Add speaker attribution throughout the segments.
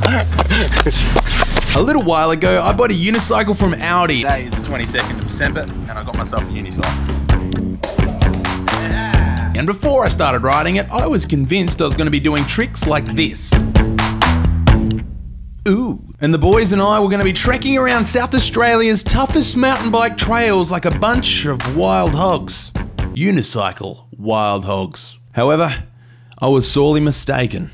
Speaker 1: A little while ago, I bought a unicycle from Audi. Today is the 22nd of December, and I got myself a unicycle. Yeah. And before I started riding it, I was convinced I was going to be doing tricks like this. Ooh. And the boys and I were going to be trekking around South Australia's toughest mountain bike trails like a bunch of wild hogs. Unicycle wild hogs. However, I was sorely mistaken.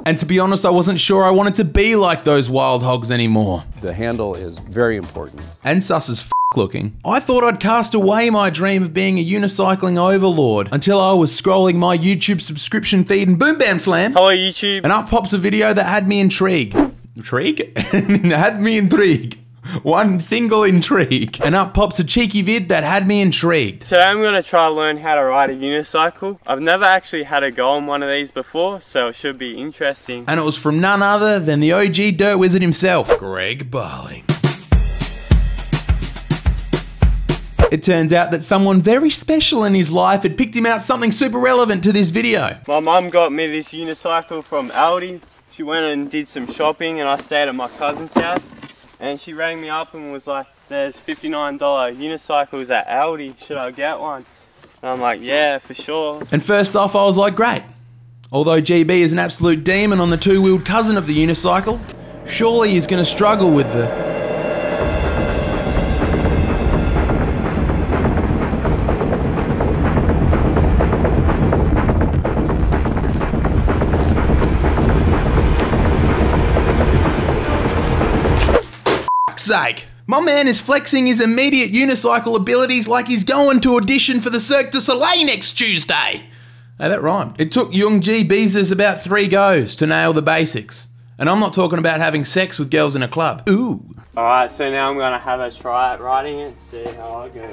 Speaker 1: And to be honest, I wasn't sure I wanted to be like those wild hogs anymore.
Speaker 2: The handle is very important.
Speaker 1: And sus as f looking. I thought I'd cast away my dream of being a unicycling overlord until I was scrolling my YouTube subscription feed and boom bam slam.
Speaker 3: Hello YouTube.
Speaker 1: And up pops a video that had me intrigued. Intrigue? Had me intrigued. One single intrigue. And up pops a cheeky vid that had me intrigued.
Speaker 3: Today I'm going to try to learn how to ride a unicycle. I've never actually had a go on one of these before, so it should be interesting.
Speaker 1: And it was from none other than the OG dirt wizard himself, Greg Barling. It turns out that someone very special in his life had picked him out something super relevant to this video.
Speaker 3: My mum got me this unicycle from Aldi. She went and did some shopping and I stayed at my cousin's house. And she rang me up and was like, there's $59 unicycles at Aldi, should I get one? And I'm like, yeah, for sure.
Speaker 1: And first off, I was like, great. Although GB is an absolute demon on the two-wheeled cousin of the unicycle, surely he's going to struggle with the... sake. My man is flexing his immediate unicycle abilities like he's going to audition for the Cirque du Soleil next Tuesday. Hey, that rhymed. It took young G Beezers about 3 goes to nail the basics. And I'm not talking about having sex with girls in a club. Ooh.
Speaker 3: Alright, so now I'm going to have a try at riding it, see how I go.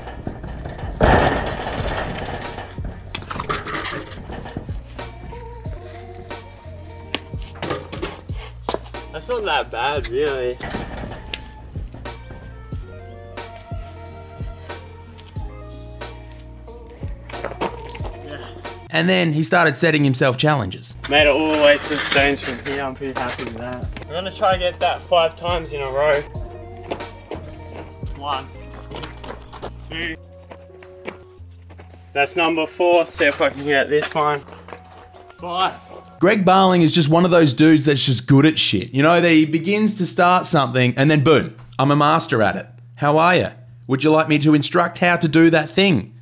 Speaker 3: That's not that bad, really.
Speaker 1: And then he started setting himself challenges.
Speaker 3: Made it all the way to the stones from here, I'm pretty happy with that. I'm gonna try to get that 5 times in a row. 1, 2. That's number 4, see if I can get this one. 5.
Speaker 1: Greg Barling is just one of those dudes that's just good at shit. You know, that he begins to start something and then boom, I'm a master at it. How are you? Would you like me to instruct how to do that thing?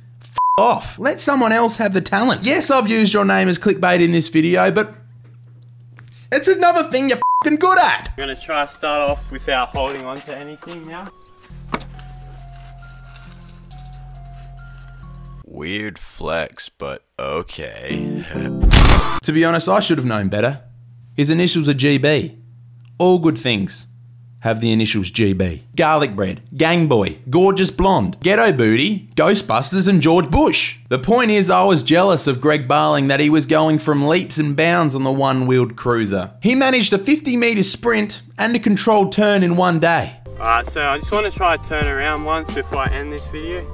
Speaker 1: Off. Let someone else have the talent. Yes, I've used your name as clickbait in this video, but it's another thing you're f***ing good at.
Speaker 3: I'm gonna try to start off without holding on to anything now.
Speaker 4: Weird flex, but okay.
Speaker 1: To be honest, I should have known better. His initials are GB. All good things have the initials GB. Garlic bread, gang boy, gorgeous blonde, ghetto booty, Ghostbusters and George Bush. The point is I was jealous of Greg Barling that he was going from leaps and bounds on the one-wheeled cruiser. He managed a 50-meter sprint and a controlled turn in one day.
Speaker 3: Alright, so I just want to try to turn around once before I end this video.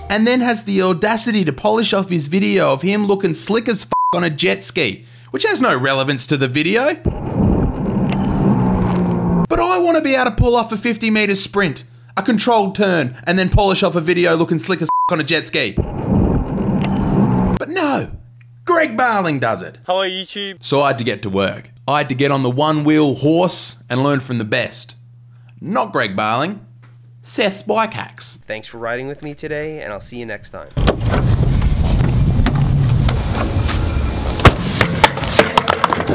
Speaker 1: And then has the audacity to polish off his video of him looking slick as f on a jet ski, which has no relevance to the video. But I want to be able to pull off a 50-meter sprint, a controlled turn, and then polish off a video looking slick as f on a jet ski. But no, Greg Barling does it.
Speaker 3: Hello YouTube.
Speaker 1: So I had to get to work. I had to get on the one-wheel horse and learn from the best. Not Greg Barling. SETHS bike hacks.
Speaker 5: Thanks for riding with me today, and I'll see you next time.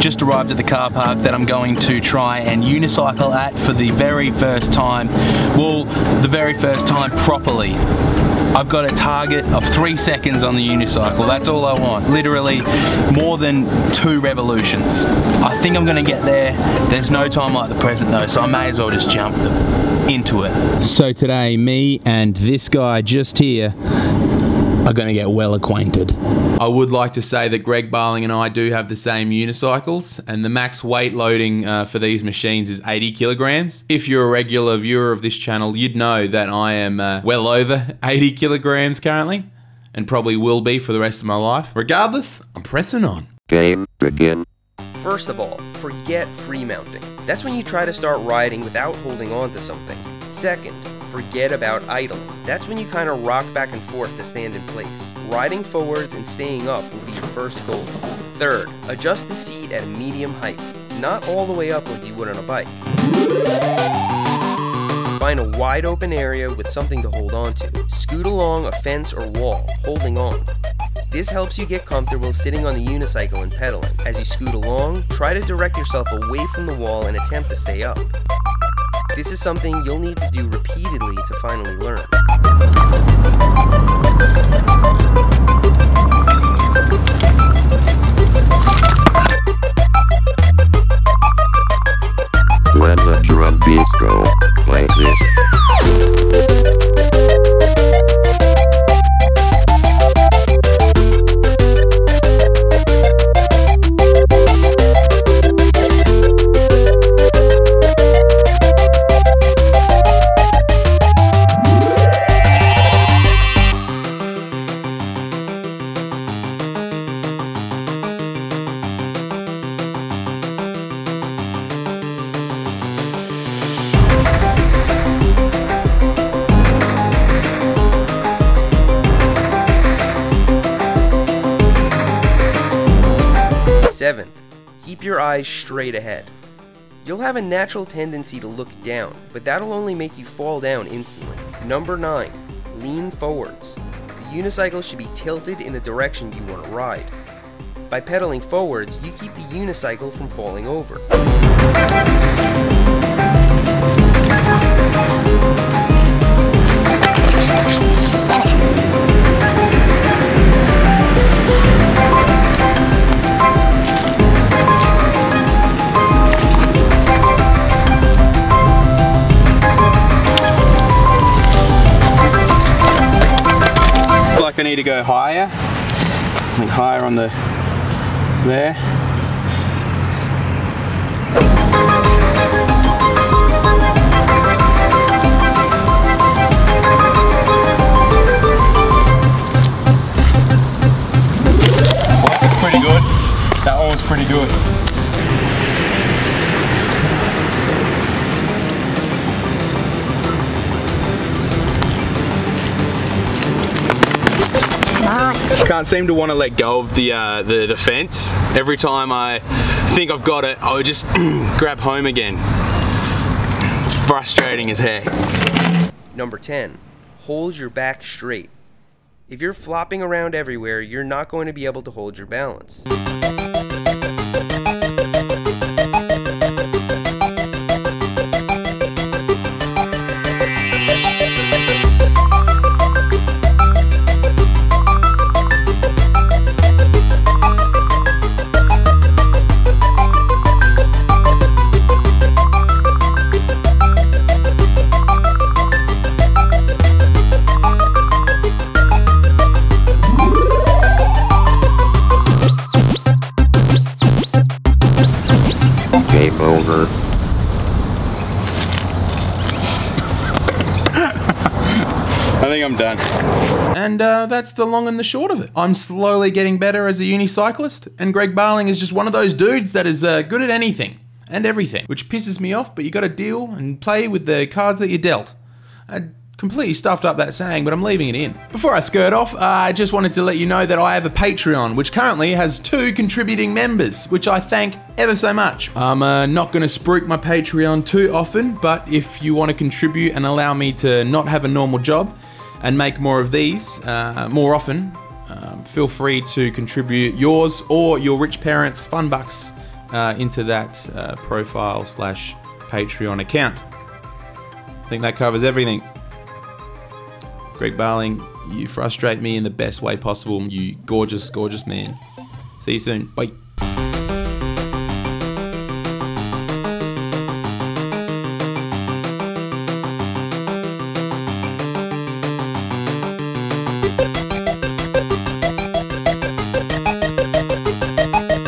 Speaker 6: Just arrived at the car park that I'm going to try and unicycle at for the very first time. Well, the very first time properly. I've got a target of 3 seconds on the unicycle. That's all I want. Literally more than 2 revolutions. I think I'm gonna get there. There's no time like the present though, so I may as well just jump them. into it. So today, me and this guy just here are gonna get well acquainted.
Speaker 1: I would like to say that Greg Barling and I do have the same unicycles, and the max weight loading for these machines is 80 kilograms. If you're a regular viewer of this channel, you'd know that I am well over 80 kilograms currently, and probably will be for the rest of my life. Regardless, I'm pressing on.
Speaker 4: Game begin.
Speaker 5: First of all, forget free mounting. That's when you try to start riding without holding on to something. Second, forget about idling. That's when you kind of rock back and forth to stand in place. Riding forwards and staying up will be your first goal. Third, adjust the seat at a medium height, not all the way up like you would on a bike. Find a wide open area with something to hold on to. Scoot along a fence or wall, holding on. This helps you get comfortable sitting on the unicycle and pedaling. As you scoot along, try to direct yourself away from the wall and attempt to stay up. This is something you'll need to do repeatedly to finally learn.
Speaker 4: When the drum beats go, play this.
Speaker 5: Seventh, keep your eyes straight ahead. You'll have a natural tendency to look down, but that'll only make you fall down instantly. Number 9, lean forwards. The unicycle should be tilted in the direction you want to ride. By pedaling forwards, you keep the unicycle from falling over.
Speaker 6: I need to go higher, like higher on the there. That's pretty good. That one was pretty good. Can't seem to want to let go of the fence. Every time I think I've got it, I would just grab home again. It's frustrating as heck.
Speaker 5: Number 10, hold your back straight. If you're flopping around everywhere, you're not going to be able to hold your balance.
Speaker 4: Game over.
Speaker 6: I think I'm done.
Speaker 1: And that's the long and the short of it. I'm slowly getting better as a unicyclist, and Greg Barling is just one of those dudes that is good at anything and everything, which pisses me off, but you gotta deal and play with the cards that you're dealt. I completely stuffed up that saying, but I'm leaving it in. Before I skirt off, I just wanted to let you know that I have a Patreon, which currently has 2 contributing members, which I thank ever so much. I'm not gonna spruik my Patreon too often, but if you want to contribute and allow me to not have a normal job and make more of these more often, feel free to contribute yours or your rich parents' fun bucks into that profile / Patreon account. I think that covers everything. Greg Barling, you frustrate me in the best way possible. You gorgeous, gorgeous man. See you soon. Bye.